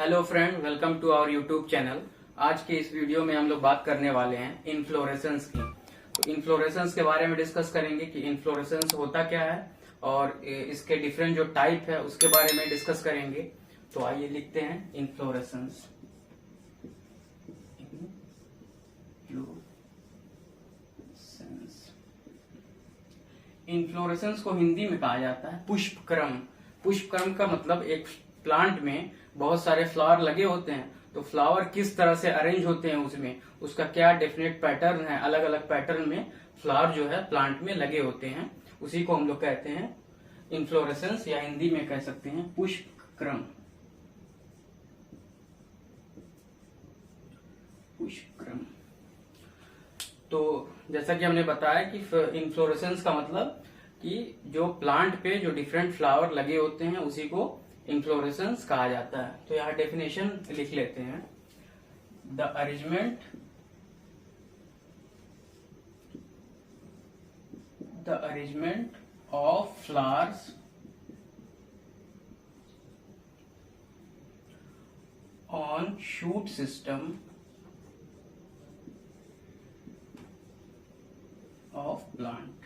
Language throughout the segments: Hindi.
Hello friend, welcome to our YouTube channel. आज के इस वीडियो में हम लोग बात करने वाले हैं इन्फ्लोरेसेंस की। तो इन्फ्लोरेसेंस के बारे में डिस्कस करेंगे कि इन्फ्लोरेसेंस होता क्या है और इसके डिफरेंट जो टाइप है उसके बारे में डिस्कस करेंगे। तो आइए लिखते हैं इन्फ्लोरेसेंस। इन्फ्लोरेसेंस को हिंदी में कहा जाता है पुष्पक्रम। पुष्पक्रम का मतलब एक प्लांट में बहुत सारे फ्लावर लगे होते हैं, तो फ्लावर किस तरह से अरेंज होते हैं उसमें उसका क्या डेफिनेट पैटर्न है, अलग अलग पैटर्न में फ्लावर जो है प्लांट में लगे होते हैं, उसी को हम लोग कहते हैं इन्फ्लोरेसेंस, या हिंदी में कह सकते हैं पुष्पक्रम। पुष्पक्रम। तो जैसा कि हमने बताया कि इन्फ्लोरेसेंस का मतलब कि जो प्लांट पे जो डिफरेंट फ्लावर लगे होते हैं उसी को इन्फ्लोरेसेंस कहा जाता है। तो यहाँ डेफिनेशन लिख लेते हैं। The arrangement of flowers on shoot system of plant.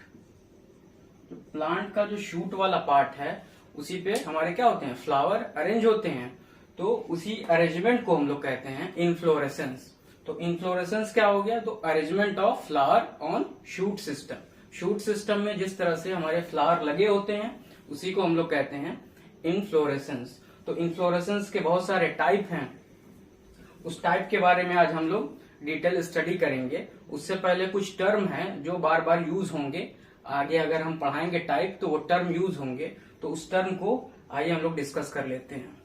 तो प्लांट का जो शूट वाला पार्ट है उसी पे हमारे क्या होते हैं, फ्लावर अरेंज होते हैं, तो उसी अरेंजमेंट को हम लोग कहते हैं इन्फ्लोरेसेंस। तो इन्फ्लोरेसेंस क्या हो गया, तो arrangement of flower on shoot system. Shoot system में जिस तरह से हमारे फ्लावर लगे होते हैं उसी को हम लोग कहते हैं इन्फ्लोरेसेंस। तो इन्फ्लोरेसेंस के बहुत सारे टाइप हैं, उस टाइप के बारे में आज हम लोग डिटेल स्टडी करेंगे। उससे पहले कुछ टर्म हैं जो बार बार यूज होंगे, आगे अगर हम पढ़ाएंगे टाइप तो वो टर्म यूज होंगे, तो उस टर्म को आइए हम लोग डिस्कस कर लेते हैं।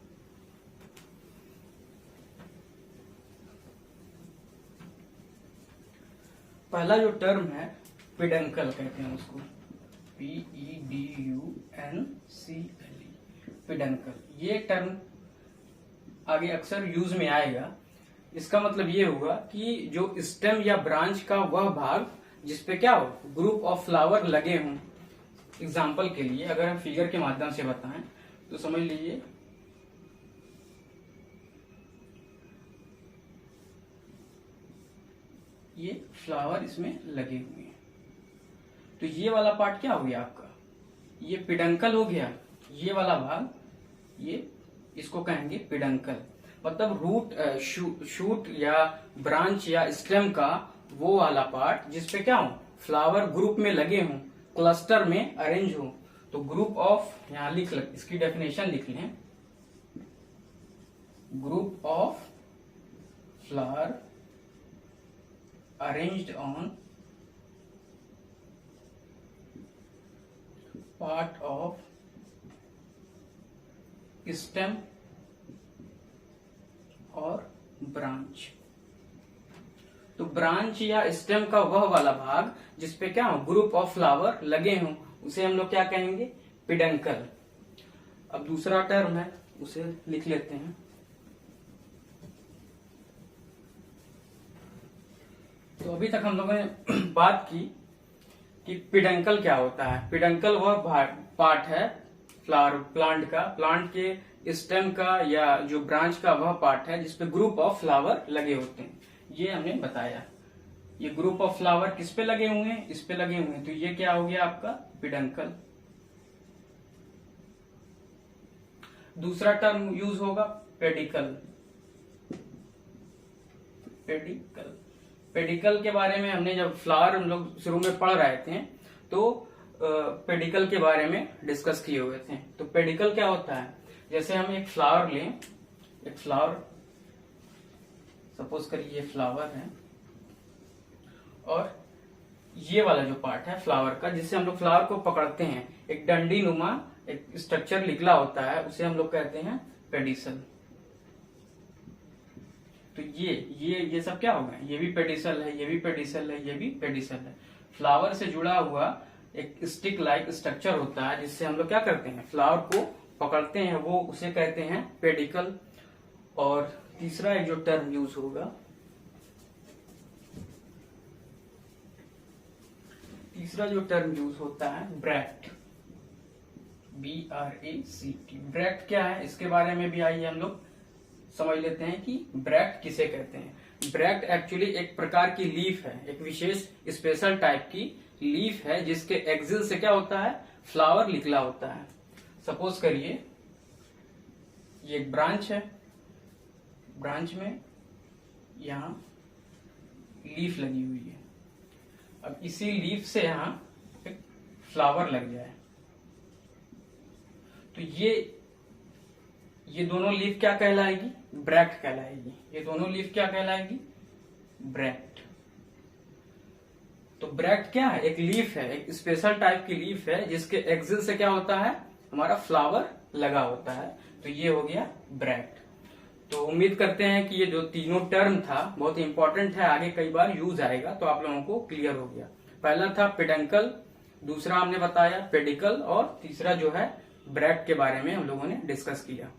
पहला जो टर्म है पिडंकल कहते हैं उसको, PEDUNCLE, पिडंकल। ये टर्म आगे अक्सर यूज में आएगा। इसका मतलब ये होगा कि जो स्टेम या ब्रांच का वह भाग जिसपे क्या हो, ग्रुप ऑफ फ्लावर लगे हों। एग्जाम्पल के लिए अगर हम फिगर के माध्यम से बताएं तो समझ लीजिए ये फ्लावर इसमें लगे हुए हैं, तो ये वाला पार्ट क्या हो गया आपका, ये पिडंकल हो गया। ये वाला भाग, ये इसको कहेंगे पिडंकल। मतलब रूट शूट या ब्रांच या स्टेम का वो वाला पार्ट जिसपे क्या हो, फ्लावर ग्रुप में लगे हों, क्लस्टर में अरेंज हो। तो ग्रुप ऑफ, यहां इसकी डेफिनेशन लिख लें, group of flower arranged on part of stem और ब्रांच। तो ब्रांच या स्टेम का वह वाला भाग जिसपे क्या हो, ग्रुप ऑफ फ्लावर लगे हों, उसे हम लोग क्या कहेंगे, पिडंकल। अब दूसरा टर्म है उसे लिख लेते हैं। तो अभी तक हम लोगों ने बात की कि पिडंकल क्या होता है। पिडंकल वह पार्ट है फ्लावर प्लांट का, प्लांट के स्टेम का या जो ब्रांच का वह पार्ट है जिसपे ग्रुप ऑफ फ्लावर लगे होते हैं। ये हमने बताया, ये ग्रुप ऑफ फ्लावर किस पे लगे हुए हैं, इस पे लगे हुए हैं, तो ये क्या हो गया आपका पिडंकल। दूसरा टर्म यूज होगा पेडिकल। पेडिकल, पेडिकल के बारे में हमने जब फ्लावर हम लोग शुरू में पढ़ रहे थे तो पेडिकल के बारे में डिस्कस किए हुए थे। तो पेडिकल क्या होता है, जैसे हम एक फ्लावर लें, एक फ्लावर सपोज करिए ये फ्लावर है, और ये वाला जो पार्ट है फ्लावर का जिससे हम लोग फ्लावर को पकड़ते हैं, एक डंडी नुमा एक स्ट्रक्चर निकला होता है, उसे हम लोग कहते हैं पेडिसल। तो ये सब क्या होगा, ये भी पेडिसल है, ये भी पेडिसल है, ये भी पेडिसल है। फ्लावर से जुड़ा हुआ एक स्टिक लाइक स्ट्रक्चर होता है जिससे हम लोग क्या करते हैं, फ्लावर को पकड़ते हैं, वो उसे कहते हैं पेडिकल। और तीसरा एक जो टर्म यूज होगा, तीसरा जो टर्म यूज होता है ब्रैक्ट, BRACT। ब्रैक्ट क्या है इसके बारे में भी आइए हम लोग समझ लेते हैं कि ब्रैक्ट किसे कहते हैं। ब्रैक्ट एक्चुअली एक प्रकार की लीफ है, एक विशेष स्पेशल टाइप की लीफ है जिसके एक्सिल से क्या होता है, फ्लावर निकला होता है। सपोज करिए ये एक ब्रांच है, ब्रांच में यहां लीफ लगी हुई है। अब इसी लीफ से यहां एक फ्लावर लग जाए तो ये दोनों लीफ क्या कहलाएगी, ब्रैक्ट कहलाएगी। ये दोनों लीफ क्या कहलाएगी, ब्रैक्ट। तो ब्रैक्ट क्या है, एक लीफ है, एक स्पेशल टाइप की लीफ है जिसके एक्सिल से क्या होता है, हमारा फ्लावर लगा होता है। तो ये हो गया ब्रैक्ट। तो उम्मीद करते हैं कि ये जो तीनों टर्म था बहुत इंपॉर्टेंट है, आगे कई बार यूज आएगा, तो आप लोगों को क्लियर हो गया। पहला था पेडंकल, दूसरा हमने बताया पेडिकल, और तीसरा जो है ब्रैक्ट के बारे में हम लोगों ने डिस्कस किया।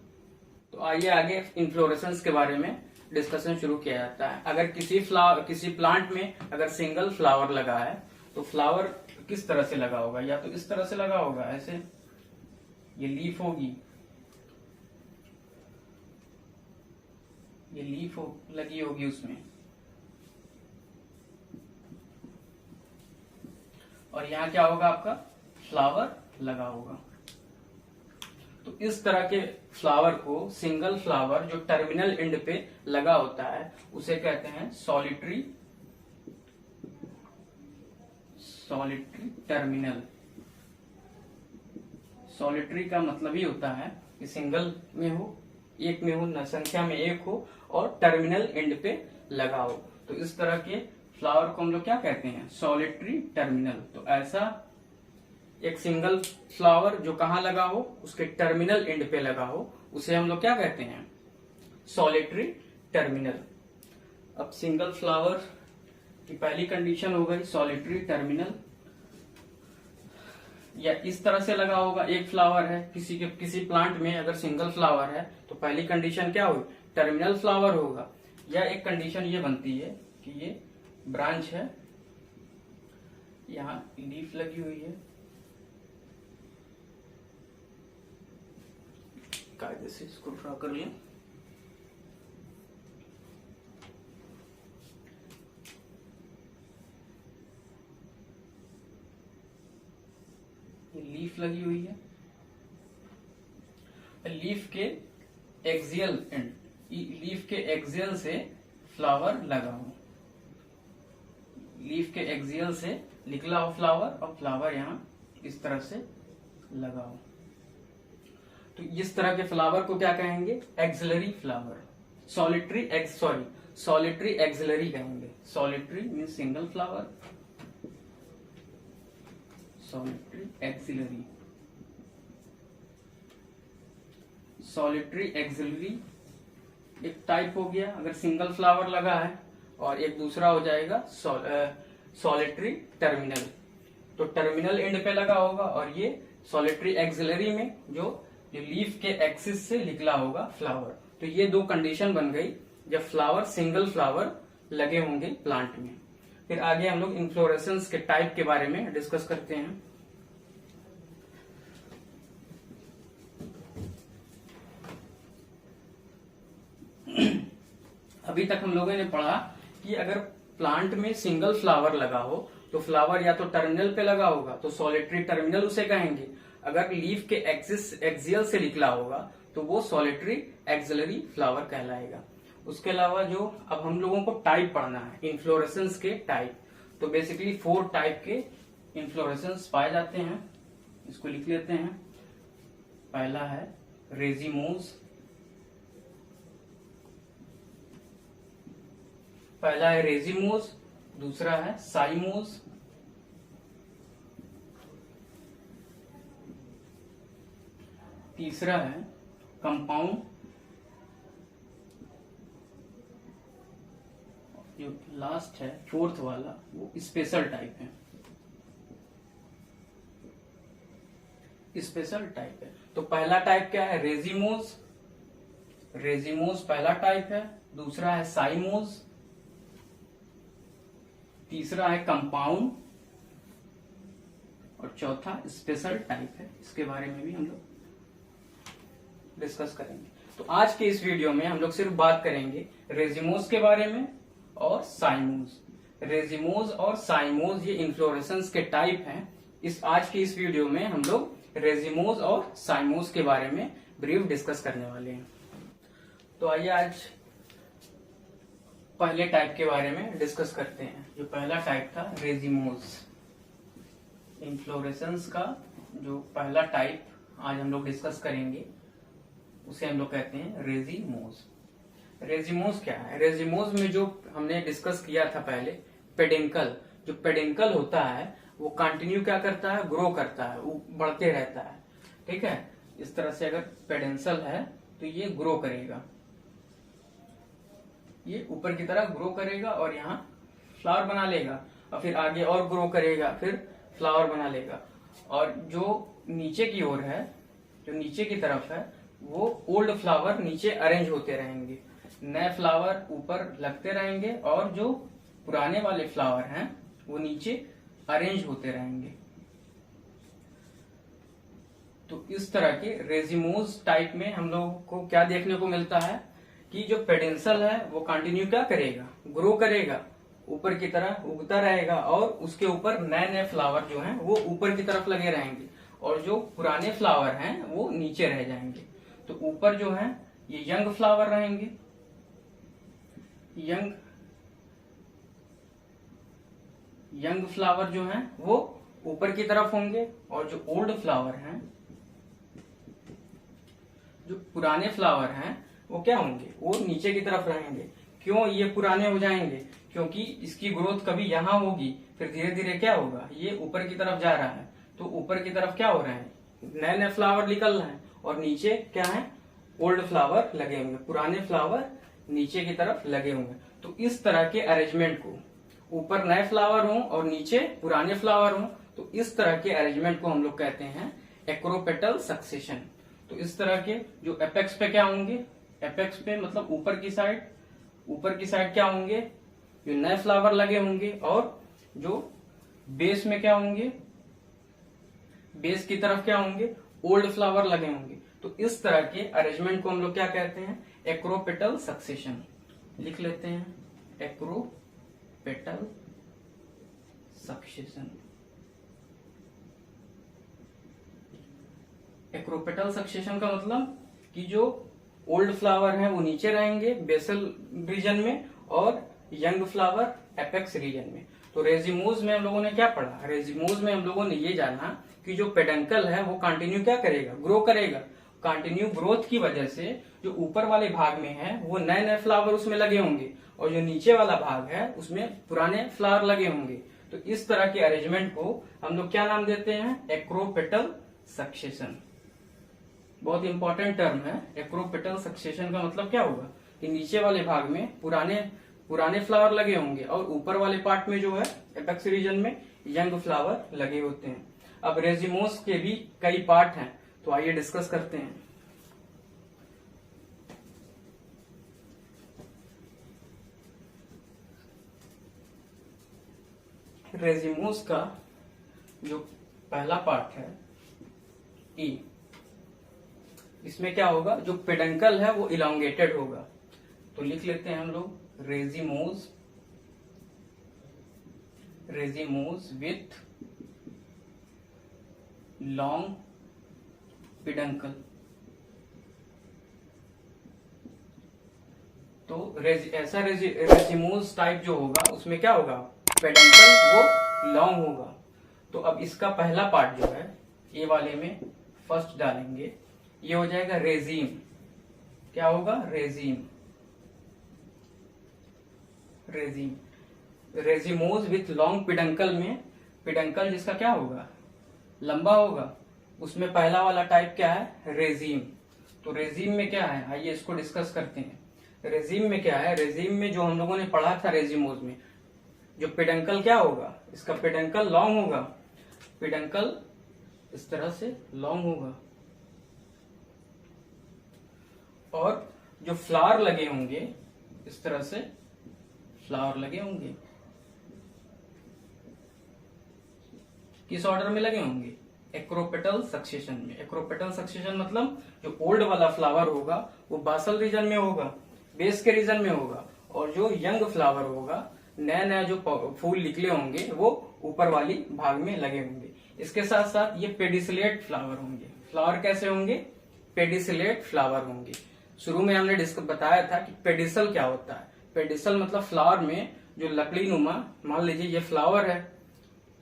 तो आइए आगे इन्फ्लोरेसेंस के बारे में डिस्कशन शुरू किया जाता है। अगर किसी प्लांट में अगर सिंगल फ्लावर लगा है तो फ्लावर किस तरह से लगा होगा, या तो इस तरह से लगा होगा, ऐसे ये लीफ होगी, ये लीफ लगी होगी उसमें, और यहाँ क्या होगा, आपका फ्लावर लगा होगा। तो इस तरह के फ्लावर को, सिंगल फ्लावर जो टर्मिनल एंड पे लगा होता है, उसे कहते हैं सॉलिटरी टर्मिनल। सॉलिटरी का मतलब ही होता है कि सिंगल में हो, एक में हो, संख्या में एक हो, और टर्मिनल एंड पे लगा हो। तो इस तरह के फ्लावर को हम लोग क्या कहते हैं, सॉलिटरी टर्मिनल। तो ऐसा एक सिंगल फ्लावर जो कहाँ लगा हो, उसके टर्मिनल एंड पे लगा हो, उसे हम लोग क्या कहते हैं, सॉलिटरी टर्मिनल। अब सिंगल फ्लावर की पहली कंडीशन हो गई सॉलिटरी टर्मिनल, या इस तरह से लगा होगा, एक फ्लावर है किसी प्लांट में अगर सिंगल फ्लावर है तो पहली कंडीशन क्या होगी, टर्मिनल फ्लावर होगा। या एक कंडीशन ये बनती है कि ये ब्रांच है, यहाँ लीफ लगी हुई है, कायदे से इसको ड्रॉ कर लें। ये लीफ लगी हुई है, लीफ के एक्सियल एंड, लीफ के एक्सियल से फ्लावर लगा हो, लीफ के एक्सियल से निकला हो फ्लावर, और फ्लावर यहाँ इस तरह से लगा हो। तो इस तरह के फ्लावर को क्या कहेंगे, एक्सिलरी फ्लावर, सॉलिटरी एक्सिलरी कहेंगे। Solitary mean single flower, solitary axillary. Solitary axillary एक टाइप हो गया अगर सिंगल फ्लावर लगा है, और एक दूसरा हो जाएगा सॉलिटरी टर्मिनल। तो टर्मिनल एंड पे लगा होगा, और ये सॉलिटरी एक्सिलरी में जो लीफ के एक्सिस से निकला होगा फ्लावर। तो ये दो कंडीशन बन गई जब फ्लावर, सिंगल फ्लावर लगे होंगे प्लांट में। फिर आगे हम लोग इन्फ्लोरेसेंस के टाइप के बारे में डिस्कस करते हैं। अभी तक हम लोगों ने पढ़ा कि अगर प्लांट में सिंगल फ्लावर लगा हो तो फ्लावर या तो टर्मिनल पे लगा होगा तो सॉलिटरी टर्मिनल उसे कहेंगे। अगर लीफ के एक्सियल से निकला होगा तो वो सॉलिटरी एक्सिलरी फ्लावर कहलाएगा। उसके अलावा जो अब हम लोगों को टाइप पढ़ना है, इन्फ्लोरेसेंस के टाइप, तो बेसिकली 4 टाइप के इन्फ्लोरेसेंस पाए जाते हैं। इसको लिख लेते हैं। पहला है रेजिमोज, दूसरा है साइमोज, तीसरा है कंपाउंड, जो लास्ट है 4th वाला वो स्पेशल टाइप है। तो पहला टाइप क्या है, रेजिमोज पहला टाइप है, दूसरा है साइमोज, तीसरा है कंपाउंड, और चौथा स्पेशल टाइप है। इसके बारे में भी हम लोग डिस्कस करेंगे। तो आज के इस वीडियो में हम लोग सिर्फ बात करेंगे रेजिमोज के बारे में और साइमोज। रेजिमोज और साइमोज ये इन्फ्लोरेसेंस के टाइप हैं। आज के इस वीडियो में हम लोग रेजिमोज और साइमोज के बारे में ब्रीफ डिस्कस करने वाले हैं। तो आइए आज पहले टाइप के बारे में डिस्कस करते हैं। जो पहला टाइप था रेजिमोज, इन्फ्लोरेसेंस का जो पहला टाइप आज हम लोग डिस्कस करेंगे उसे हम लोग कहते हैं रेजिमोज। रेजिमोज क्या है? रेजिमोज में जो हमने डिस्कस किया था पहले, पेडेंकल, जो पेडेंकल होता है वो कंटिन्यू क्या करता है, ग्रो करता है, वो बढ़ते रहता है। ठीक है, इस तरह से अगर पेडेंसल है तो ये ग्रो करेगा, ये ऊपर की तरह ग्रो करेगा और यहाँ फ्लावर बना लेगा और फिर आगे और ग्रो करेगा, फिर फ्लावर बना लेगा। और जो नीचे की ओर है, जो नीचे की तरफ है, वो ओल्ड फ्लावर नीचे अरेंज होते रहेंगे, नए फ्लावर ऊपर लगते रहेंगे और जो पुराने वाले फ्लावर हैं वो नीचे अरेंज होते रहेंगे। तो इस तरह के रेजिमोज टाइप में हम लोगों को क्या देखने को मिलता है कि जो पेडेंसल है वो कंटिन्यू क्या करेगा, ग्रो करेगा, ऊपर की तरह उगता रहेगा और उसके ऊपर नए नए फ्लावर जो हैं वो ऊपर की तरफ लगे रहेंगे और जो पुराने फ्लावर हैं वो नीचे रह जाएंगे। तो ऊपर जो है ये यंग फ्लावर रहेंगे, यंग फ्लावर जो हैं वो ऊपर की तरफ होंगे और जो ओल्ड फ्लावर हैं, जो पुराने फ्लावर हैं वो क्या होंगे, वो नीचे की तरफ रहेंगे। क्यों ये पुराने हो जाएंगे? क्योंकि इसकी ग्रोथ कभी यहाँ होगी, फिर धीरे धीरे क्या होगा, ये ऊपर की तरफ जा रहा है, तो ऊपर की तरफ क्या हो रहे हैं, नए नए फ्लावर निकल रहे हैं और नीचे क्या है, ओल्ड फ्लावर लगे होंगे, पुराने फ्लावर नीचे की तरफ लगे होंगे। तो इस तरह के अरेंजमेंट को, ऊपर नए फ्लावर हों और नीचे पुराने फ्लावर हों, तो इस तरह के अरेंजमेंट को हम लोग कहते हैं एक्रोपेटल सक्सेशन। तो इस तरह के जो एपेक्स पे क्या होंगे, एपेक्स पे मतलब ऊपर की साइड क्या होंगे, जो नए फ्लावर लगे होंगे और जो बेस में क्या होंगे, बेस की तरफ क्या होंगे, ओल्ड फ्लावर लगे होंगे। तो इस तरह के अरेंजमेंट को हम लोग क्या कहते हैं, एक्रोपेटल सक्सेशन। लिख लेते हैं एक्रोपेटल सक्सेशन। एक्रोपेटल सक्सेशन का मतलब कि जो ओल्ड फ्लावर हैं वो नीचे रहेंगे बेसल रीजन में और यंग फ्लावर एपेक्स रीजन में। तो रेजिमोज में हम लोगों ने क्या पढ़ा, रेजिमोज में हम लोगों ने ये जाना कि जो पेडेंकल है वो कंटिन्यू क्या करेगा, ग्रो करेगा। कंटिन्यू ग्रोथ की वजह से जो ऊपर वाले भाग में है वो नए नए फ्लावर उसमें लगे होंगे और जो नीचे वाला भाग है उसमें पुराने फ्लावर लगे होंगे। तो इस तरह के अरेंजमेंट को हम लोग क्या नाम देते हैं, एक्रोपेटल सक्सेशन। बहुत इंपॉर्टेंट टर्म है। एक्रोपेटल सक्सेशन का मतलब क्या होगा कि नीचे वाले भाग में पुराने फ्लावर लगे होंगे और ऊपर वाले पार्ट में जो है एपेक्स रीजन में यंग फ्लावर लगे होते हैं। अब रेजिमोज के भी कई पार्ट हैं, तो आइए डिस्कस करते हैं। रेजिमोज का जो पहला पार्ट है ई, इसमें क्या होगा, जो पेडंकल है वो इलांगेटेड होगा। तो लिख लेते हैं हम लोग रेजिमोज विथ लॉन्ग पेडंकल। तो ऐसा रेजिमोज टाइप जो होगा उसमें क्या होगा, पेडंकल वो लॉन्ग होगा। तो अब इसका पहला पार्ट जो है ए वाले में फर्स्ट डालेंगे, ये हो जाएगा रेजिम। क्या होगा, रेजिमोज विथ लॉन्ग पेडंकल में पेडंकल जिसका क्या होगा, लंबा होगा, उसमें पहला वाला टाइप क्या है, रेजिम। तो रेजिम में क्या है, आइए इसको डिस्कस करते हैं। रेजिम में क्या है, रेजिम में जो हम लोगों ने पढ़ा था रेजिमोज में, जो पेडंकल क्या होगा, इसका पेडंकल लॉन्ग होगा, पेडंकल इस तरह से लॉन्ग होगा और जो फ्लावर लगे होंगे इस तरह से फ्लावर लगे होंगे, किस ऑर्डर में लगे होंगे, एक्रोपेटल सक्सेशन में। एक्रोपेटल सक्सेशन मतलब जो ओल्ड वाला फ्लावर होगा वो बासल रीजन में होगा, बेस के रीजन में होगा, और जो यंग फ्लावर होगा, नया नया जो फूल निकले होंगे वो ऊपर वाली भाग में लगे होंगे। इसके साथ साथ ये पेडिसिलेट फ्लावर होंगे। फ्लावर कैसे होंगे? पेडिसिलेट फ्लावर होंगे। शुरू में हमने बताया था कि पेडिसल क्या होता है। पेडिसल मतलब फ्लावर में जो लकड़ी नुमा, मान लीजिए ये फ्लावर है,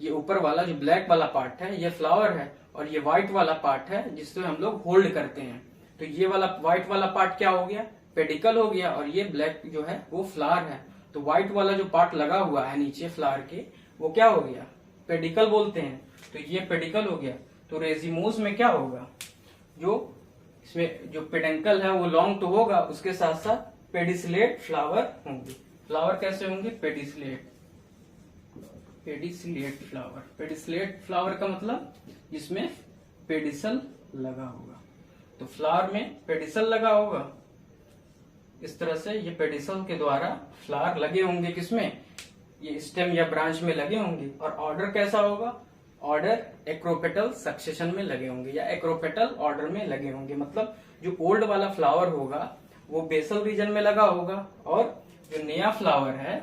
ये ऊपर वाला जो ब्लैक वाला पार्ट है ये फ्लावर है, और ये व्हाइट वाला पार्ट है जिससे हम लोग होल्ड करते हैं। तो ये वाला व्हाइट वाला पार्ट क्या हो गया? पेडिकल हो गया, और ये ब्लैक जो है वो फ्लावर है। तो व्हाइट वाला जो पार्ट लगा हुआ है नीचे फ्लावर के, वो क्या हो गया? पेडिकल बोलते हैं। तो ये पेडिकल हो गया। तो रेजिमोस में क्या होगा? जो इसमें जो पेडेंकल है वो लॉन्ग तो होगा, उसके साथ साथ पेडिसिलेट फ्लावर होंगे। फ्लावर कैसे होंगे? Pedicellate. Pedicellate flower. Pedicellate flower का मतलब इसमें पेडिसल लगा होगा। तो फ्लावर में पेडिसल लगा होगा, इस तरह से ये पेडिसल के द्वारा फ्लावर लगे होंगे। किसमें? ये स्टेम या ब्रांच में लगे होंगे। और ऑर्डर कैसा होगा? ऑर्डर एक्रोपेटल सक्सेशन में लगे होंगे या एक्रोपेटल ऑर्डर में लगे होंगे। मतलब जो ओल्ड वाला फ्लावर होगा वो बेसल रीजन में लगा होगा, और जो नया फ्लावर है,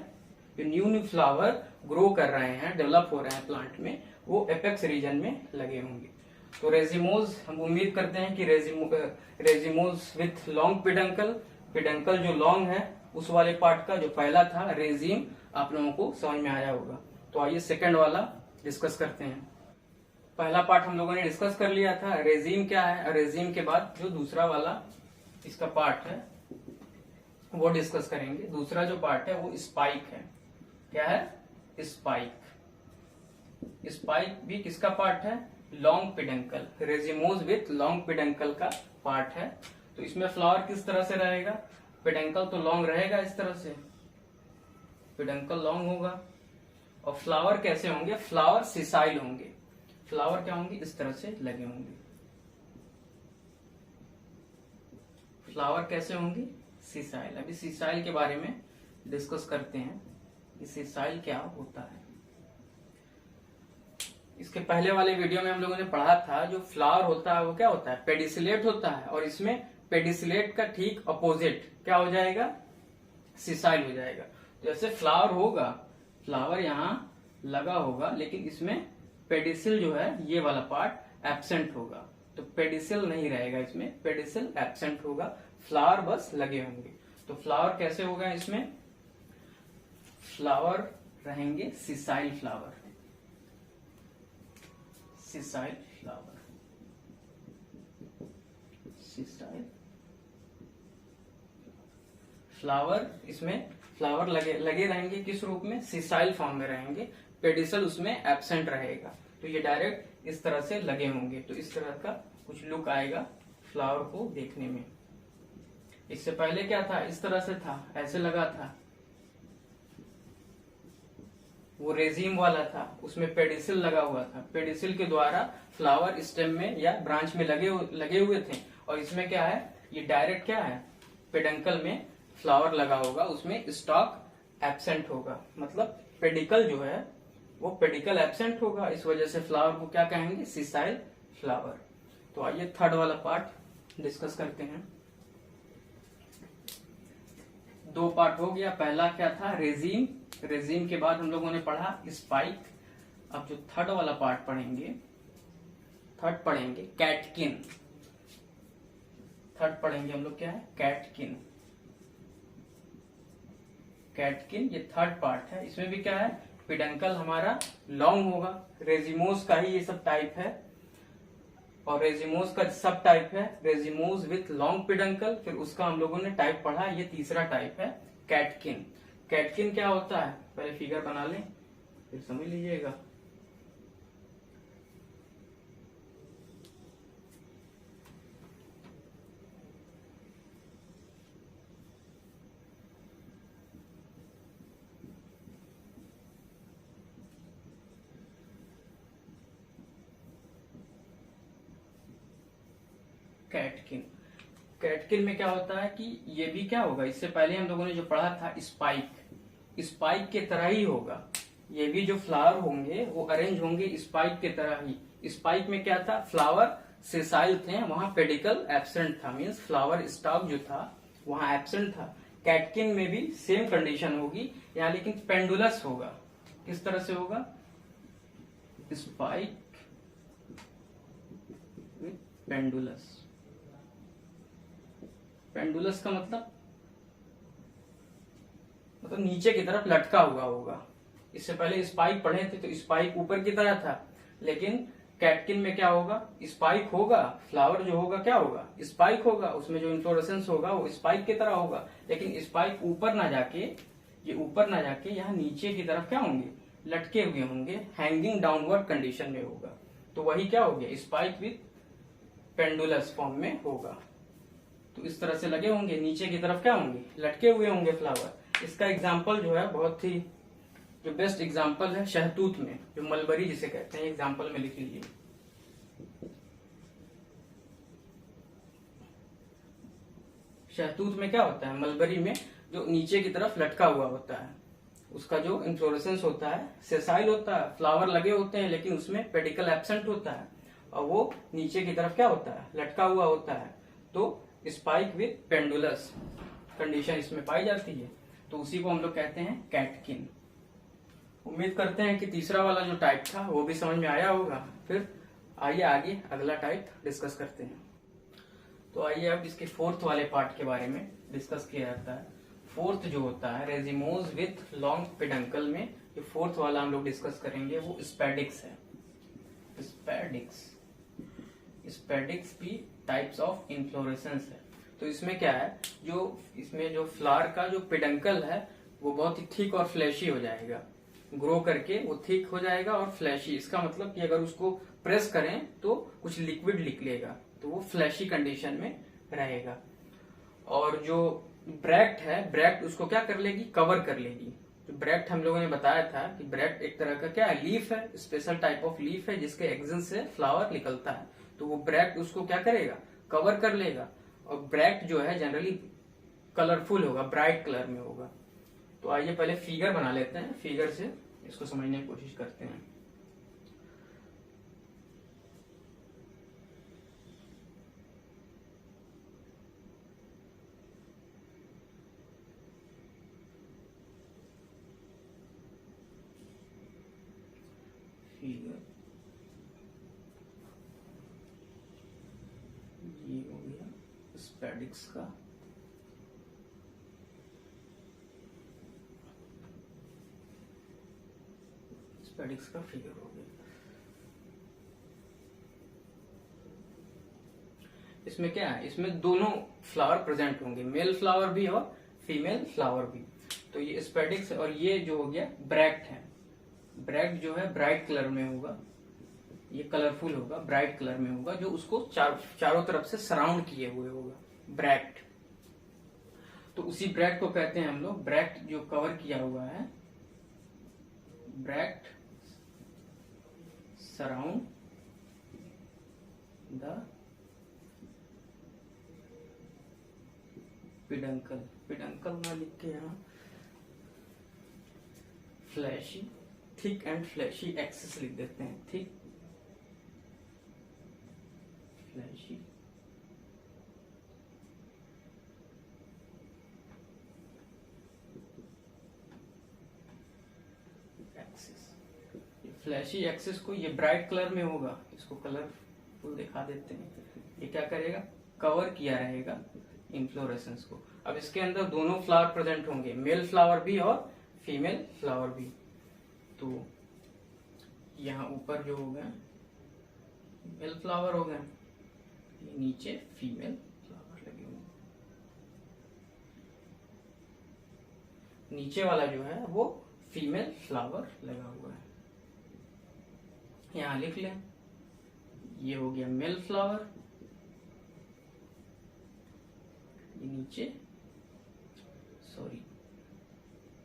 जो न्यू फ्लावर ग्रो कर रहे हैं, डेवलप हो रहे हैं प्लांट में, वो एपेक्स रीजन में लगे होंगे। तो रेजिमोज, हम उम्मीद करते हैं कि रेजिमोज विथ लॉन्ग पेडंकल, पेडंकल जो लॉन्ग है उस वाले पार्ट का जो पहला था रेजिम, आप लोगों को समझ में आया होगा। तो आइए सेकंड वाला डिस्कस करते हैं। पहला पार्ट हम लोगों ने डिस्कस कर लिया था, रेजिम क्या है। रेजिम के बाद जो दूसरा वाला इसका पार्ट है वो डिस्कस करेंगे। दूसरा जो पार्ट है वो स्पाइक है। क्या है? स्पाइक। स्पाइक भी किसका पार्ट है? Long peduncle. Racemose with long peduncle का पार्ट है। तो इसमें फ्लावर किस तरह से रहेगा? पेडंकल तो लॉन्ग रहेगा, इस तरह से पेडंकल लॉन्ग होगा। और फ्लावर कैसे होंगे? फ्लावर सिसाइल होंगे। फ्लावर क्या होंगे? इस तरह से लगे होंगे। फ्लावर कैसे होंगे? सिसाइल। अभी सिसाइल के बारे में डिस्कस करते हैं कि सिसाइल क्या होता है। इसके पहले वाले वीडियो में हम लोगों ने पढ़ा था जो फ्लावर होता है वो क्या होता है? पेडिसिलेट होता है। और इसमें पेडिसिलेट का ठीक अपोजिट क्या हो जाएगा? सिसाइल हो जाएगा। जैसे फ्लावर होगा, फ्लावर यहाँ लगा होगा, लेकिन इसमें पेडिसिल जो है ये वाला पार्ट एब्सेंट होगा। तो पेडिसिल नहीं रहेगा, इसमें पेडिसिल एब्सेंट होगा, फ्लावर बस लगे होंगे। तो फ्लावर कैसे होगा? इसमें फ्लावर रहेंगे sessile flower. Sessile flower. Sessile flower, इसमें फ्लावर लगे रहेंगे किस रूप में? सिसाइल फॉर्म में रहेंगे। पेडिसल उसमें एब्सेंट रहेगा। तो ये डायरेक्ट इस तरह से लगे होंगे। तो इस तरह का कुछ लुक आएगा फ्लावर को देखने में। इससे पहले क्या था? इस तरह से था, ऐसे लगा था, वो रेजिम वाला था, उसमें पेडिसिल लगा हुआ था। पेडिसिल के द्वारा फ्लावर स्टेम में या ब्रांच में लगे हुए थे। और इसमें क्या है? ये डायरेक्ट क्या है? पेडंकल में फ्लावर लगा होगा, उसमें स्टॉक एब्सेंट होगा। मतलब पेडिकल जो है वो पेडिकल एब्सेंट होगा। इस वजह से फ्लावर को क्या कहेंगे? Sessile flower. तो आइए थर्ड वाला पार्ट डिस्कस करते हैं। दो पार्ट हो गया। पहला क्या था? रेजिम। रेजिम के बाद हम लोगों ने पढ़ा स्पाइक। अब जो थर्ड वाला पार्ट पढ़ेंगे, थर्ड पढ़ेंगे कैटकिन। थर्ड पढ़ेंगे हम लोग क्या है? कैटकिन। कैटकिन ये थर्ड पार्ट है। इसमें भी क्या है? पेडंकल हमारा लॉन्ग होगा। रेजिमोस का ही ये सब टाइप है, और रेजिमोस का सब टाइप है रेजिमोस विथ लॉन्ग पेडंकल। फिर उसका हम लोगों ने टाइप पढ़ा, ये तीसरा टाइप है कैटकिन। कैटकिन क्या होता है? पहले फिगर बना लें फिर समझ लीजिएगा। कैटकिन। कैटकिन में क्या होता है कि ये भी क्या होगा? इससे पहले हम लोगों ने जो पढ़ा था स्पाइक, स्पाइक के तरह ही होगा। ये भी जो फ्लावर होंगे वो अरेंज होंगे स्पाइक के तरह ही। स्पाइक में क्या था, फ्लावर सेसाइल थे, वहां पेडिकल एब्सेंट था, मीन्स फ्लावर स्टॉक जो था वहां एब्सेंट था। कैटकिन में भी सेम कंडीशन होगी यहाँ, लेकिन पेंडुलस होगा। किस तरह से होगा, स्पाइक विथ पेंडुलस। पेंडुलस का मतलब नीचे की तरफ लटका हुआ होगा। इससे पहले स्पाइक पढ़े थे तो स्पाइक ऊपर की तरह था, लेकिन कैटकिन में क्या होगा, स्पाइक होगा, फ्लावर जो होगा क्या होगा, स्पाइक होगा, उसमें जो इन्फ्लोरेसेंस होगा वो स्पाइक की तरह होगा, लेकिन स्पाइक ऊपर ना जाके, ये ऊपर ना जाके यहाँ नीचे की तरफ क्या होंगे, लटके हुए होंगे, हैंगिंग डाउनवर्ड कंडीशन में होगा। तो वही क्या हो गया, स्पाइक विथ पेंडुलस फॉर्म में होगा। तो इस तरह से लगे होंगे, नीचे की तरफ क्या होंगे, लटके हुए होंगे फ्लावर। इसका एग्जाम्पल जो है बहुत ही जो बेस्ट एग्जाम्पल है शहतूत में, जो मलबरी जिसे कहते हैं, एग्जाम्पल में लिख लीजिए। शहतूत में क्या होता है, मलबरी में जो नीचे की तरफ लटका हुआ होता है, उसका जो इन्फ्लोरेसेंस होता है सेसाइल होता है, फ्लावर लगे होते हैं लेकिन उसमें पेडिकल एब्सेंट होता है, और वो नीचे की तरफ क्या होता है, लटका हुआ होता है। तो स्पाइक विथ पेंडुलस कंडीशन इसमें पाई जाती है, तो उसी को हम लोग कहते हैं कैटकिन। उम्मीद करते हैं कि तीसरा वाला जो टाइप था वो भी समझ में आया होगा। फिर आइए आगे अगला टाइप डिस्कस करते हैं। तो आइए अब इसके फोर्थ वाले पार्ट के बारे में डिस्कस किया जाता है। फोर्थ जो होता है रेजिमोज विथ लॉन्ग पेडंकल में, जो फोर्थ वाला हम लोग डिस्कस करेंगे वो स्पेडिक्स है। स्पेडिक्स भी टाइप्स ऑफ इन्फ्लोरेसेंस है। तो इसमें क्या है, जो इसमें जो फ्लावर का जो पेडंकल है वो बहुत ही थिक और फ्लैशी हो जाएगा, ग्रो करके वो थिक हो जाएगा और फ्लैशी। इसका मतलब कि अगर उसको प्रेस करें तो कुछ लिक्विड निकलेगा, तो वो फ्लैशी कंडीशन में रहेगा। और जो ब्रैक्ट है, ब्रैक्ट उसको क्या कर लेगी, कवर कर लेगी। तो ब्रैक्ट हम लोगों ने बताया था कि ब्रैक्ट एक तरह का क्या है, लीफ है, स्पेशल टाइप ऑफ लीफ है जिसके एक्सन से फ्लावर निकलता है। तो वो ब्रैक्ट उसको क्या करेगा, कवर कर लेगा। और ब्रैक्ट जो है जनरली कलरफुल होगा, ब्राइट कलर में होगा। तो आइए पहले फिगर बना लेते हैं, फिगर से इसको समझने की कोशिश करते हैं। फिगर ये हो गया स्पेडिक्स का। स्पेडिक्स का फिगर हो गया। इसमें क्या है, इसमें दोनों फ्लावर प्रेजेंट होंगे, मेल फ्लावर भी और फीमेल फ्लावर भी। तो ये स्पेडिक्स और ये जो हो गया ब्रैक्ट है। ब्रैक्ट जो है ब्राइट कलर में होगा, ये कलरफुल होगा, ब्राइट कलर में होगा, जो उसको चारों तरफ से सराउंड किए हुए होगा ब्रैक्ट। तो उसी ब्रैक्ट को कहते हैं हम लोग, ब्रैक्ट जो कवर किया हुआ है, bract surround the peduncle. Peduncle ना लिख के यहाँ fleshy, thick and fleshy axis लिख देते हैं, thick fleshy axis. Fleshy axis को ये ब्राइट कलर में होगा, इसको कलरफुल दिखा देते हैं। ये क्या करेगा, कवर किया रहेगा इन्फ्लोरेसेंस को। अब इसके अंदर दोनों फ्लावर प्रेजेंट होंगे, मेल फ्लावर भी और फीमेल फ्लावर भी। तो यहाँ ऊपर जो हो गया मेल फ्लावर हो गया, ये नीचे फीमेल फ्लावर लगे हुए। नीचे वाला जो है वो फीमेल फ्लावर लगा हुआ है, यहां लिख लें। ये हो गया मेल फ्लावर, ये नीचे, सॉरी,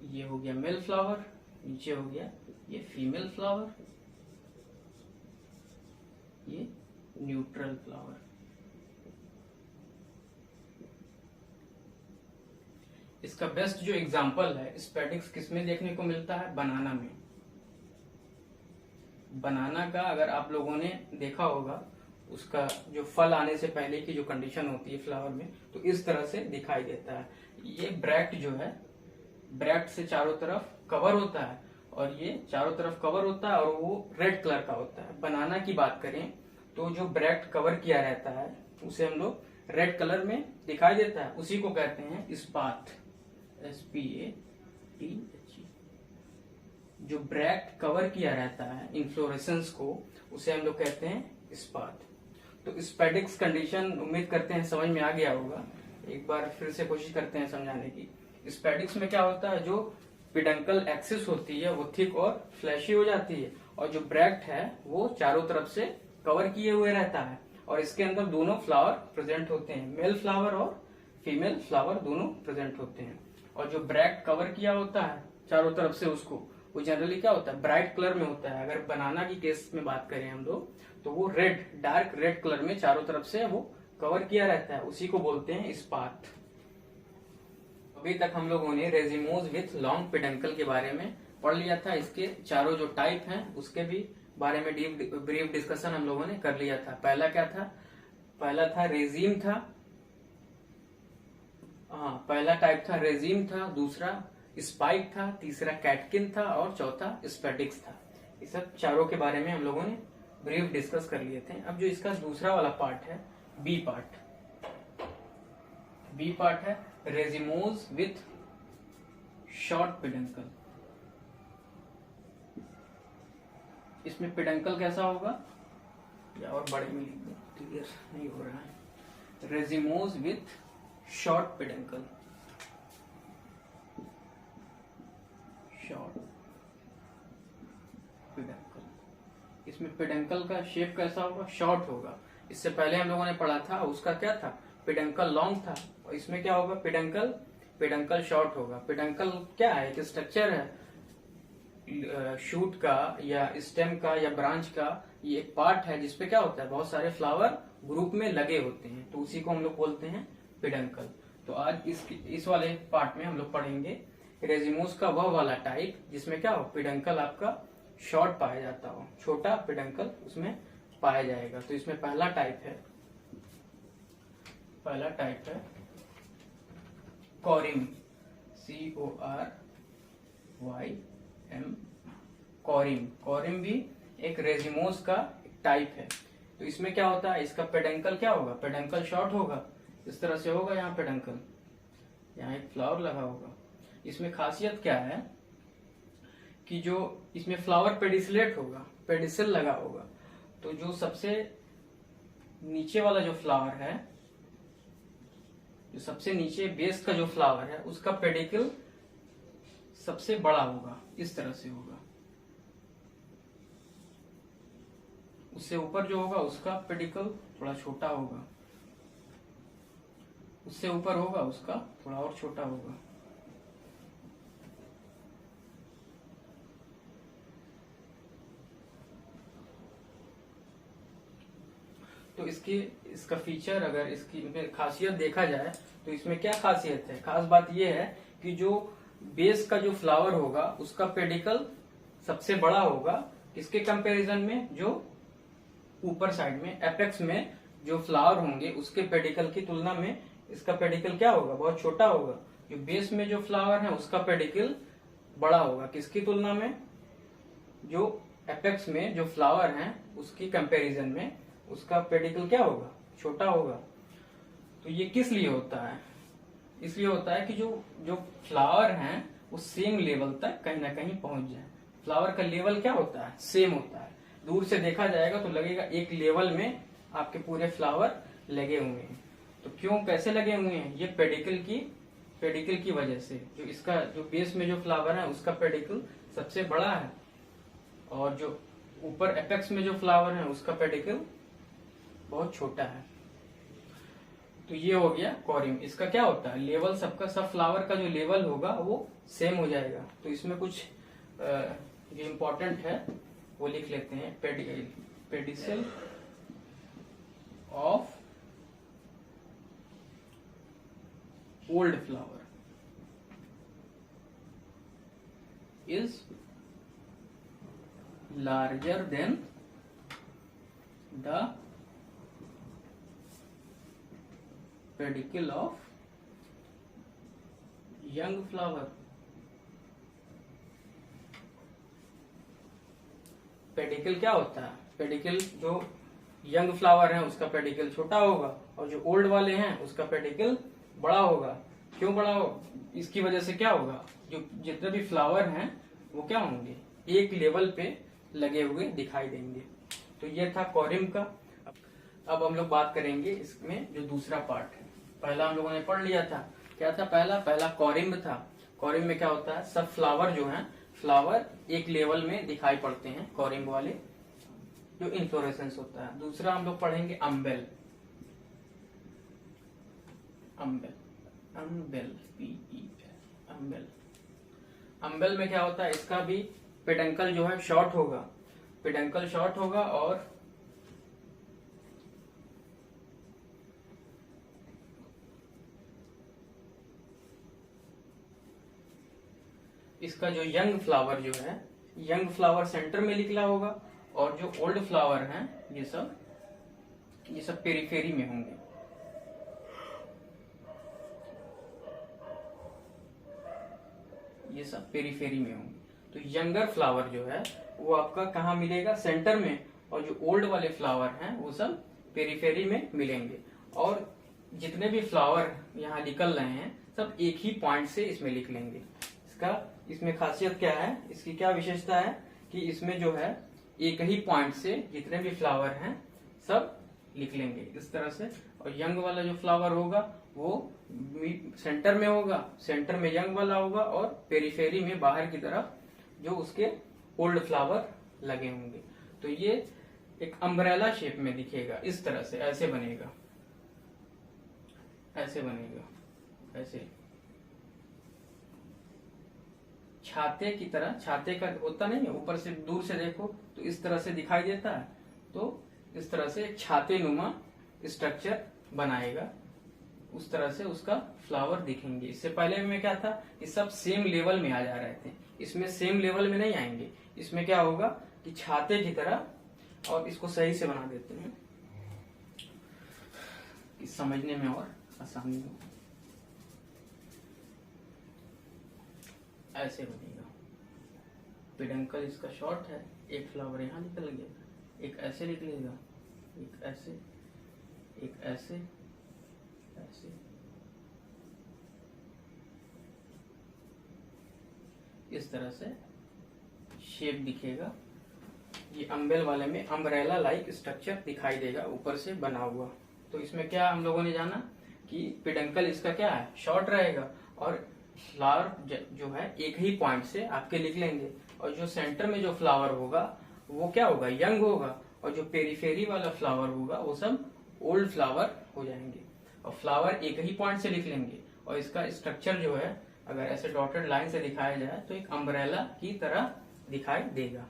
ये हो गया मेल फ्लावर, नीचे हो गया ये फीमेल फ्लावर, ये न्यूट्रल फ्लावर। इसका बेस्ट जो एग्जांपल है स्पेडिक्स किसमें देखने को मिलता है, बनाना में। बनाना का अगर आप लोगों ने देखा होगा, उसका जो फल आने से पहले की जो कंडीशन होती है फ्लावर में, तो इस तरह से दिखाई देता है। ये ब्रैक्ट जो है, ब्रैक्ट से चारों तरफ कवर होता है, और ये चारों तरफ कवर होता है और वो रेड कलर का होता है। बनाना की बात करें तो जो ब्रैक्ट कवर किया रहता है उसे हम लोग रेड कलर में दिखाई देता है, उसी को कहते हैं स्पाथ, SPATH। जो ब्रैक्ट कवर किया रहता है इन्फ्लोरेसेंस को, उसे हम लोग कहते हैं स्पाथ। तो स्पैडिक्स कंडीशन उम्मीद करते हैं समझ में आ गया होगा। एक बार फिर से कोशिश करते हैं समझाने की। स्पैडिक्स में क्या होता है, जो पिडंकल एक्सिस होती है वो थिक और फ्लैशी हो जाती है, और जो ब्रैक्ट है वो चारों तरफ से कवर किए हुए रहता है, और इसके अंदर दोनों फ्लावर प्रेजेंट होते हैं, मेल फ्लावर और फीमेल फ्लावर दोनों प्रेजेंट होते हैं। और जो ब्रैक्ट कवर किया होता है चारों तरफ से उसको, वो जनरली क्या होता है, ब्राइट कलर में होता है। अगर बनाना की केस में बात करें हम लोग, तो वो रेड, डार्क रेड कलर में चारों तरफ से वो कवर किया रहता है, उसी को बोलते हैं स्पाथ। अभी तक हम लोगों ने रेजिमोज विथ लॉन्ग पेडंकल के बारे में पढ़ लिया था। इसके चारों जो टाइप हैं उसके भी बारे में ब्रीफ डिस्कशन हम लोगों ने कर लिया था। पहला क्या था, पहला था रेजिम था, हाँ पहला टाइप था रेजिम था, दूसरा स्पाइक था, तीसरा कैटकिन था, और चौथा स्पेडिक्स था। इस सब चारों के बारे में हम लोगों ने ब्रीफ डिस्कस कर लिए थे। अब जो इसका दूसरा वाला पार्ट है, बी पार्ट है रेजिमोज विथ शॉर्ट पेडंकल। इसमें पेडंकल कैसा होगा, या और बड़े में क्लियर नहीं हो रहा है। Racemose with short peduncle, short peduncle. इसमें पेडंकल का शेप कैसा होगा, शॉर्ट होगा। इससे पहले हम लोगों ने पढ़ा था उसका क्या था, पेडंकल लॉन्ग था, और इसमें क्या होगा, पेडंकल शॉर्ट होगा। पेडंकल क्या है, एक स्ट्रक्चर है शूट का या स्टेम का या ब्रांच का, ये एक पार्ट है जिसपे क्या होता है, बहुत सारे फ्लावर ग्रुप में लगे होते हैं, तो उसी को हम लोग बोलते हैं पेडंकल। तो आज इस वाले पार्ट में हम लोग पढ़ेंगे रेजिमोस का वह वाला टाइप जिसमें क्या हो, पेडंकल आपका शॉर्ट पाया जाता हो, छोटा पेडंकल उसमें पाया जाएगा। तो इसमें पहला टाइप है कॉरिम, CORYM, कॉरिम भी एक रेजिमोस का टाइप है। तो इसमें क्या होता है, इसका पेडंकल क्या होगा, पेडंकल शॉर्ट होगा, इस तरह से होगा। यहाँ पेडंकल, यहाँ एक फ्लावर लगा होगा। इसमें खासियत क्या है कि जो इसमें फ्लावर पेडिसलेट होगा, पेडिसल लगा होगा। तो जो सबसे नीचे वाला जो फ्लावर है, जो सबसे नीचे बेस का जो फ्लावर है, उसका पेडिकल सबसे बड़ा होगा, इस तरह से होगा। उससे ऊपर जो होगा उसका पेडिकल थोड़ा छोटा होगा, उससे ऊपर होगा उसका थोड़ा और छोटा होगा। तो इसका फीचर, अगर इसकी खासियत देखा जाए तो इसमें क्या खासियत है, खास बात यह है कि जो बेस का जो फ्लावर होगा उसका पेडिकल सबसे बड़ा होगा, किसके कंपैरिजन में, जो ऊपर साइड में एपेक्स में जो फ्लावर होंगे उसके पेडिकल की तुलना में इसका पेडिकल क्या होगा, बहुत छोटा होगा। जो बेस में जो फ्लावर है उसका पेडिकल बड़ा होगा, किसकी तुलना में, जो एपेक्स में जो फ्लावर है उसकी कंपैरिजन में उसका पेडिकल क्या होगा, छोटा होगा। तो ये किस लिए होता है, इसलिए होता है कि जो फ्लावर हैं वो सेम लेवल तक कहीं ना कहीं पहुंच जाए। फ्लावर का लेवल क्या होता है, सेम होता है। दूर से देखा जाएगा तो लगेगा एक लेवल में आपके पूरे फ्लावर लगे हुए हैं। तो क्यों, कैसे लगे हुए हैं, ये पेडिकल की वजह से। जो इसका जो बेस में जो फ्लावर है उसका पेडिकल सबसे बड़ा है, और जो ऊपर एपेक्स में जो फ्लावर है उसका पेडिकल बहुत छोटा है। तो ये हो गया कॉरिम। इसका क्या होता है, लेवल सबका, सब फ्लावर का जो लेवल होगा वो सेम हो जाएगा। तो इसमें कुछ जो इम्पोर्टेंट है वो लिख लेते हैं। Pedicel of old flower is larger than the pedicel of young flower। Pedicle क्या होता है? पेडिकल जो यंग फ्लावर है उसका पेडिकल छोटा होगा और जो ओल्ड वाले हैं उसका पेडिकल बड़ा होगा। क्यों बड़ा हो? इसकी वजह से क्या होगा, जो जितने भी फ्लावर हैं वो क्या होंगे, एक लेवल पे लगे हुए दिखाई देंगे। तो ये था कॉरिम का। अब हम लोग बात करेंगे इसमें जो दूसरा पार्ट है। पहला हम लोगों ने पढ़ लिया था, क्या था? पहला कॉरिम्ब था। कॉरिम्ब में क्या होता है, सब फ्लावर जो हैं, फ्लावर एक लेवल में दिखाई पड़ते हैं, कॉरिम्ब वाले जो इन्फ्लोरेसेंस होता है। दूसरा हम लोग पढ़ेंगे humble. Humble, humble, humble. Humble में क्या होता है, इसका भी पेडंकल जो है शॉर्ट होगा, पेडंकल शॉर्ट होगा और इसका जो यंग फ्लावर जो है, यंग फ्लावर सेंटर में निकला होगा और जो ओल्ड फ्लावर हैं ये सब पेरिफेरी में होंगे। ये सब पेरिफेरी में होंगे। तो यंगर फ्लावर जो है वो आपका कहाँ मिलेगा, सेंटर में, और जो ओल्ड वाले फ्लावर हैं वो सब पेरिफेरी में मिलेंगे। और जितने भी फ्लावर यहाँ निकल रहे हैं सब एक ही पॉइंट से इसमें लिख लेंगे। इसमें खासियत क्या है, इसकी क्या विशेषता है कि इसमें जो है एक ही पॉइंट से जितने भी फ्लावर हैं सब लिख लेंगे इस तरह से। और यंग वाला जो फ्लावर होगा वो सेंटर में होगा, सेंटर में यंग वाला होगा और पेरिफेरी में बाहर की तरफ जो उसके ओल्ड फ्लावर लगे होंगे। तो ये एक अम्ब्रेला शेप में दिखेगा इस तरह से, ऐसे बनेगा, ऐसे बनेगा, ऐसे छाते की तरह। छाते का होता नहीं है, ऊपर से दूर से देखो तो इस तरह से दिखाई देता है। तो इस तरह से एक छाते नुमा स्ट्रक्चर बनाएगा, उस तरह से उसका फ्लावर दिखेंगे। इससे पहले में क्या था, ये सब सेम लेवल में आ जा रहे थे, इसमें सेम लेवल में नहीं आएंगे। इसमें क्या होगा कि छाते की तरह, और इसको सही से बना देते हैं कि समझने में और आसानी हो। ऐसे बनेगा, पेडंकल इसका शॉर्ट है, एक फ्लावर यहाँ निकल गया, एक ऐसे निकलेगा, एक ऐसे, एक ऐसे, ऐसे, इस तरह से शेप दिखेगा। ये अम्बेल वाले में अम्ब्रेला लाइक स्ट्रक्चर दिखाई देगा ऊपर से बना हुआ। तो इसमें क्या हम लोगों ने जाना कि पेडंकल इसका क्या है, शॉर्ट रहेगा और फ्लावर जो है एक ही पॉइंट से आपके लिख लेंगे। और जो सेंटर में जो फ्लावर होगा वो क्या होगा, यंग होगा, और जो पेरिफेरी वाला फ्लावर होगा वो सब ओल्ड फ्लावर हो जाएंगे। और फ्लावर एक ही पॉइंट से लिख लेंगे। और इसका स्ट्रक्चर जो है अगर ऐसे डॉटेड लाइन से दिखाया जाए तो एक अम्ब्रेला की तरह दिखाई देगा।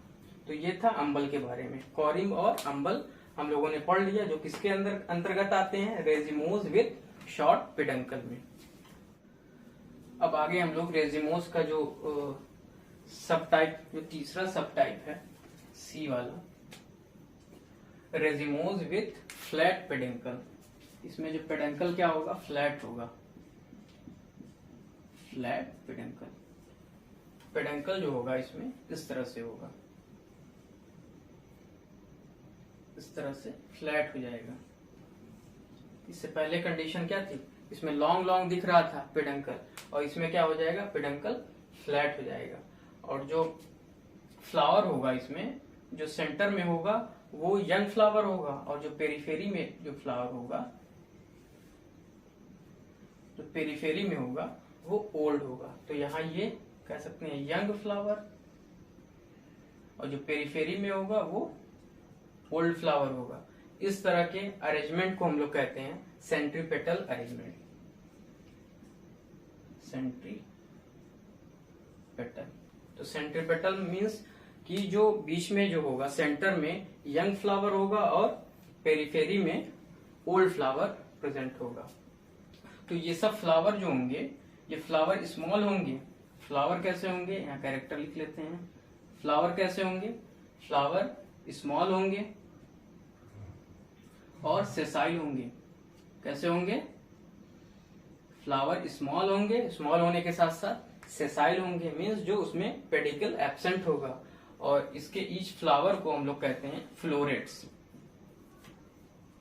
तो ये था अम्बल के बारे में। कॉरिम और अम्बल हम लोगों ने पढ़ लिया, जो किसके अंतर्गत आते हैं, रेजिमोस विथ शॉर्ट पेडंकल में। अब आगे हम लोग रेजिमोस का जो सब टाइप, जो तीसरा सब टाइप है, सी वाला, रेजिमोस विथ फ्लैट पेडंकल। इसमें जो पेडंकल क्या होगा, फ्लैट होगा, फ्लैट पेडंकल। पेडंकल जो होगा इसमें इस तरह से होगा, इस तरह से फ्लैट हो जाएगा। इससे पहले कंडीशन क्या थी, इसमें लॉन्ग लॉन्ग दिख रहा था पेडंकल, और इसमें क्या हो जाएगा, पेडंकल फ्लैट हो जाएगा। और जो फ्लावर होगा इसमें, जो सेंटर में होगा वो यंग फ्लावर होगा, और जो पेरिफेरी में जो फ्लावर होगा, जो पेरिफेरी में होगा वो ओल्ड होगा। तो यहाँ ये कह सकते हैं यंग फ्लावर, और जो पेरिफेरी में होगा वो ओल्ड फ्लावर होगा। इस तरह के अरेंजमेंट को हम लोग कहते हैं सेंट्रीपेटल अरेंजमेंट। सेंट्रीपेटल, तो सेंट्रीपेटल मीन्स कि जो बीच में जो होगा, सेंटर में यंग फ्लावर होगा और पेरिफेरी में ओल्ड फ्लावर प्रेजेंट होगा। तो ये सब फ्लावर जो होंगे, ये फ्लावर स्मॉल होंगे। फ्लावर कैसे होंगे, यहाँ कैरेक्टर लिख लेते हैं। फ्लावर कैसे होंगे, फ्लावर स्मॉल होंगे और सेसाइल होंगे। कैसे होंगे? फ्लावर स्मॉल होंगे, स्मॉल होने के साथ साथ सेसाइल होंगे, मीन्स जो उसमें पेडिकल एब्सेंट होगा। और इसके ईच फ्लावर को हम लोग कहते हैं फ्लोरेट्स।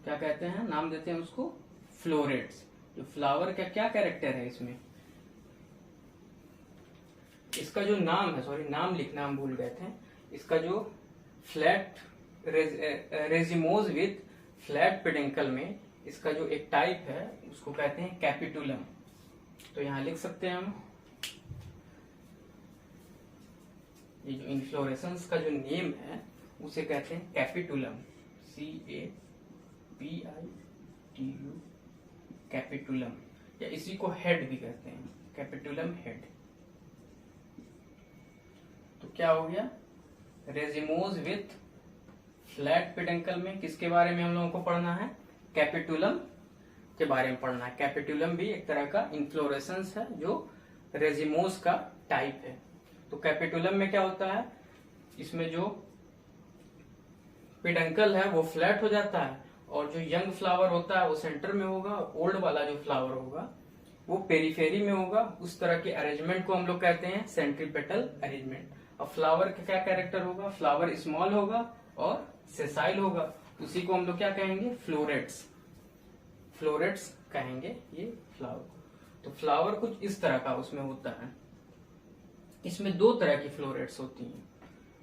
क्या कहते हैं? नाम देते हैं उसको फ्लोरेट्स। जो फ्लावर का क्या कैरेक्टर है इसमें, इसका जो नाम है, सॉरी नाम लिखना हम भूल गए थे, इसका जो फ्लैट रेजिमोज विथ फ्लैट पेडिकल में इसका जो एक टाइप है उसको कहते हैं कैपिटुलम। तो यहां लिख सकते हैं हम, ये जो इन्फ्लोरेसेंस का जो नेम है उसे कहते हैं कैपिटुलम, CAPITU, कैपिटुलम, या इसी को हेड भी कहते हैं, कैपिटुलम हेड। तो क्या हो गया? रेजिमोज विथ फ्लैट पेडंकल में किसके बारे में हम लोगों को पढ़ना है? कैपिटुलम के बारे में पढ़ना है। कैपिटुलम भी एक तरह का इन्फ्लोरेसेंस है जो रेजिमोज का टाइप है। तो कैपिटुलम में क्या होता है, इसमें जो पेडंकल है वो फ्लैट हो जाता है और जो यंग फ्लावर होता है वो सेंटर में होगा, ओल्ड वाला जो फ्लावर होगा वो पेरीफेरी में होगा। उस तरह के अरेंजमेंट को हम लोग कहते हैं सेंट्रीपेटल अरेंजमेंट। अब फ्लावर का क्या कैरेक्टर होगा? फ्लावर स्मॉल होगा और सेसाइल होगा, उसी को हम लोग क्या कहेंगे? फ्लोरेट्स। फ्लोरेट्स कहेंगे ये फ्लावर। तो फ्लावर कुछ इस तरह का उसमें होता है। इसमें दो तरह की फ्लोरेट्स होती हैं।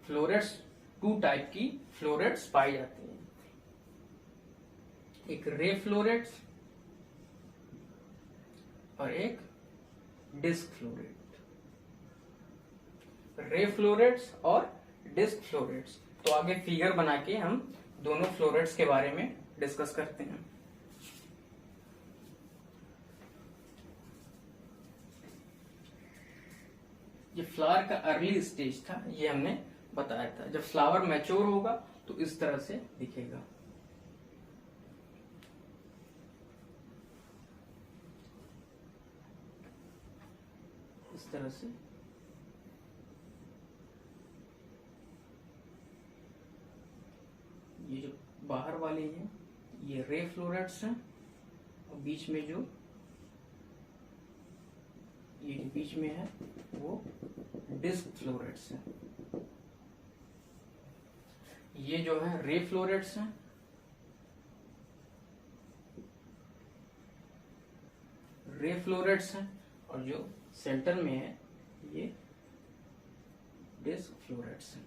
फ्लोरेट्स, टू टाइप की फ्लोरेट्स पाई जाती हैं, एक रे फ्लोरेट्स और एक डिस्क फ्लोरेट। रे फ्लोरेट्स और डिस्क फ्लोरेट्स। तो आगे फिगर बना के हम दोनों फ्लोरेट्स के बारे में डिस्कस करते हैं। ये फ्लावर का अर्ली स्टेज था, ये हमने बताया था। जब फ्लावर मैच्योर होगा तो इस तरह से दिखेगा। इस तरह से ये जो बाहर वाले हैं ये रे फ्लोरेट्स हैं और बीच में जो ये बीच में है वो डिस्क फ्लोरेट्स हैं। ये जो है रे फ्लोरेट्स हैं, रे फ्लोरेट्स हैं, और जो सेंटर में है ये डिस्क फ्लोरेट्स हैं।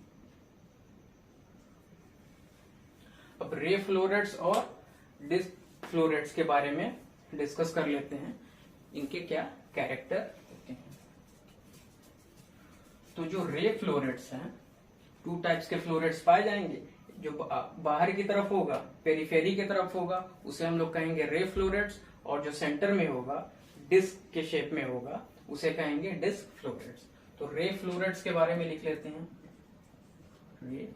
अब रे फ्लोरेट्स और डिस्क फ्लोरेट्स के बारे में डिस्कस कर लेते हैं, इनके क्या कैरेक्टर होते हैं। तो जो रे फ्लोरेट्स हैं, टू टाइप्स के फ्लोरेट्स पाए जाएंगे। जो बाहर की तरफ होगा, पेरिफेरी की तरफ होगा, उसे हम लोग कहेंगे रे फ्लोरेट्स, और जो सेंटर में होगा, डिस्क के शेप में होगा, उसे कहेंगे डिस्क फ्लोरेट्स। तो रे फ्लोरेट्स के बारे में लिख लेते हैं। रे,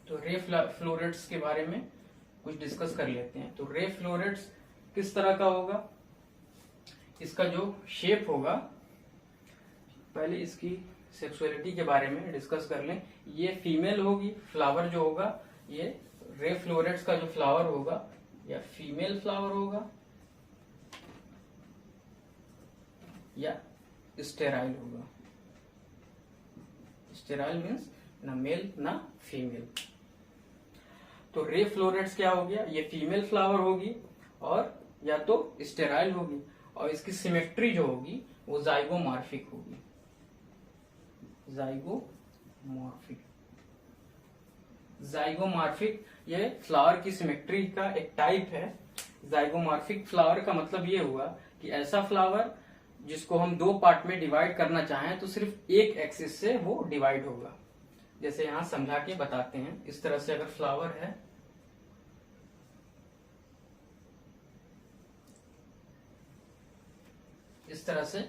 तो रे फ्लोरेट्स के बारे में कुछ डिस्कस कर लेते हैं। तो रे फ्लोरेट्स किस तरह का होगा? इसका जो शेप होगा, पहले इसकी सेक्सुअलिटी के बारे में डिस्कस कर लें। ये फीमेल होगी, फ्लावर जो होगा ये रे फ्लोरेट्स का जो फ्लावर होगा या फीमेल फ्लावर होगा या स्टेराइल होगा। स्टेराइल मीन्स ना मेल ना फीमेल। तो रे फ्लोरेट्स क्या हो गया? ये फीमेल फ्लावर होगी और या तो स्टेराइल होगी, और इसकी सिमेट्री जो होगी वो जाइगोमॉर्फिक होगी। जाइगोमॉर्फिक, जाइगोमॉर्फिक ये फ्लावर की सिमेट्री का एक टाइप है। जाइगोमॉर्फिक फ्लावर का मतलब ये हुआ कि ऐसा फ्लावर जिसको हम दो पार्ट में डिवाइड करना चाहें तो सिर्फ एक एक्सिस से वो डिवाइड होगा। जैसे यहां समझा के बताते हैं। इस तरह से अगर फ्लावर है, इस तरह से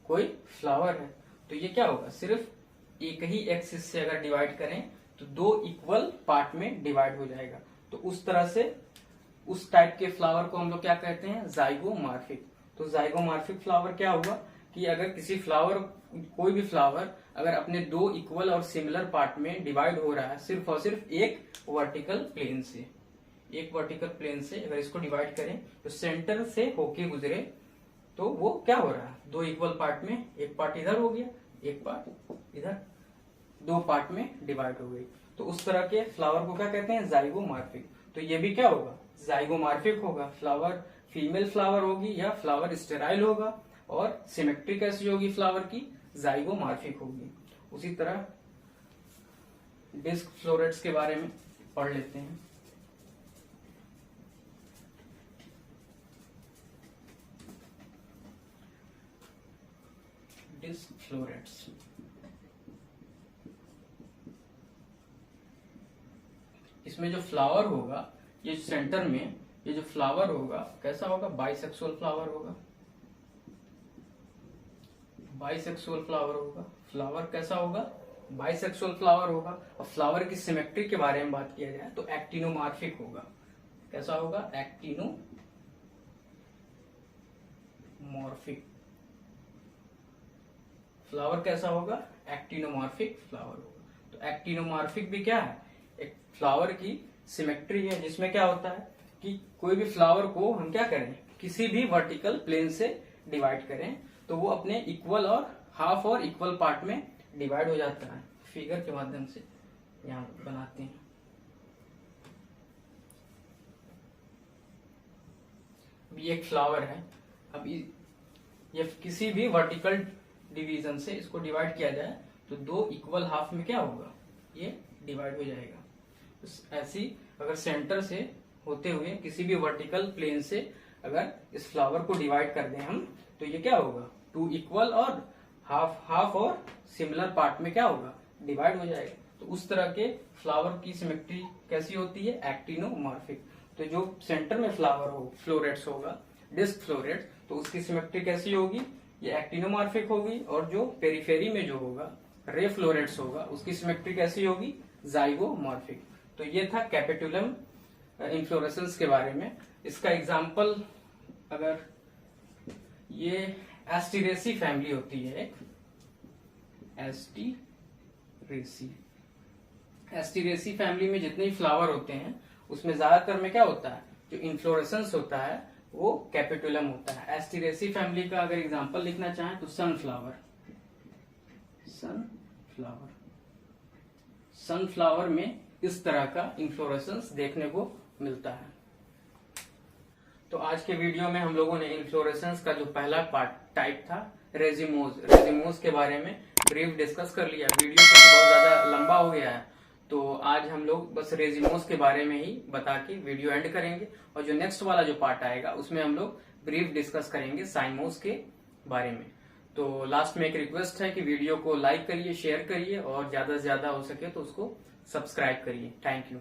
कोई फ्लावर है, तो ये क्या होगा? सिर्फ एक ही एक्सिस से अगर डिवाइड करें तो दो इक्वल पार्ट में डिवाइड हो जाएगा। तो उस तरह से उस टाइप के फ्लावर को हम लोग क्या कहते हैं? जाइगोमॉर्फिक। तो जाइगोमॉर्फिक फ्लावर क्या हुआ कि अगर किसी फ्लावर, कोई भी फ्लावर अगर अपने दो इक्वल और सिमिलर पार्ट में डिवाइड हो रहा है सिर्फ और सिर्फ एक वर्टिकल प्लेन से, एक वर्टिकल प्लेन से अगर इसको डिवाइड करें तो सेंटर से होके गुजरे तो वो क्या हो रहा है, दो इक्वल पार्ट में एक पार्ट इधर हो गया, एक पार्ट इधर, दो पार्ट में डिवाइड हो गई। तो उस तरह के फ्लावर को क्या कहते हैं, जाइगोमॉर्फिक। तो ये भी क्या होगा, जाइगोमॉर्फिक होगा। फ्लावर फीमेल फ्लावर होगी या फ्लावर स्टेराइल होगा, और सिमेट्री कैसी होगी फ्लावर की, जाइगोमॉर्फिक होगी। उसी तरह डिस्क फ्लोरेट्स के बारे में पढ़ लेते हैं। डिस्क फ्लोरेट्स, इसमें जो फ्लावर होगा, ये सेंटर में ये जो फ्लावर होगा कैसा होगा, बाइसेक्सुअल फ्लावर होगा, बाइसेक्सुअल फ्लावर होगा। फ्लावर कैसा होगा, बाइसेक्सुअल फ्लावर होगा। और फ्लावर की सिमेट्री के बारे में बात किया जाए तो एक्टिनोमॉर्फिक होगा। कैसा होगा, एक्टिनोमॉर्फिक। फ्लावर कैसा होगा, एक्टिनोमॉर्फिक फ्लावर होगा। तो एक्टिनोमॉर्फिक भी क्या है, एक फ्लावर की सिमेट्री है, जिसमें क्या होता है कि कोई भी फ्लावर को हम क्या करें, किसी भी वर्टिकल प्लेन से डिवाइड करें तो वो अपने इक्वल और हाफ और इक्वल पार्ट में डिवाइड हो जाता है। फिगर के माध्यम से यहाँ बनाते हैं। ये एक फ्लावर है, अब ये किसी भी वर्टिकल डिवीजन से इसको डिवाइड किया जाए तो दो इक्वल हाफ में क्या होगा, ये डिवाइड हो जाएगा। तो ऐसी अगर सेंटर से होते हुए किसी भी वर्टिकल प्लेन से अगर इस फ्लावर को डिवाइड कर दें हम तो ये क्या होगा, टू इक्वल और हाफ और सिमिलर पार्ट में क्या होगा, डिवाइड हो जाएगा। तो उस तरह के फ्लावर की सिमेट्री कैसी होती है, एक्टिनोमॉर्फिक। तो जो सेंटर में फ्लावर हो, फ्लोरेट्स होगा, डिस्क फ्लोरेट्स, तो उसकी सिमेट्री कैसी होगी, ये एक्टिनोमॉर्फिक होगी। और जो पेरिफेरी में जो होगा, रे फ्लोरेट्स होगा, उसकी सिमेट्री कैसी होगी, जाइगोमॉर्फिक। तो ये था कैपिटुलम इन्फ्लोरेसेंस के बारे में। इसका एग्जाम्पल, अगर ये एस्टीरेसी फैमिली होती है, एक एस्टीरेसी फैमिली में जितने फ्लावर होते हैं उसमें ज्यादातर में क्या होता है, जो इन्फ्लोरेसेंस होता है वो कैपिटुलम होता है। एस्टीरेसी फैमिली का अगर एग्जाम्पल लिखना चाहें तो सनफ्लावर में इस तरह का इन्फ्लोरेसेंस देखने को मिलता है। तो आज के वीडियो में हम लोगों ने इन्फ्लोरेसेंस का जो पहला टाइप था, रेजिमोज के बारे में ब्रीफ डिस्कस कर लिया। वीडियो बहुत ज्यादा लंबा हो गया है, तो आज हम लोग बस रेजिमोज के बारे में ही बता के वीडियो एंड करेंगे। और जो नेक्स्ट वाला जो पार्ट आएगा उसमें हम लोग ब्रीफ डिस्कस करेंगे साइमोज के बारे में। तो लास्ट में एक रिक्वेस्ट है कि वीडियो को लाइक करिए, शेयर करिए और ज्यादा से ज्यादा हो सके तो उसको सब्सक्राइब करिए। Thank you.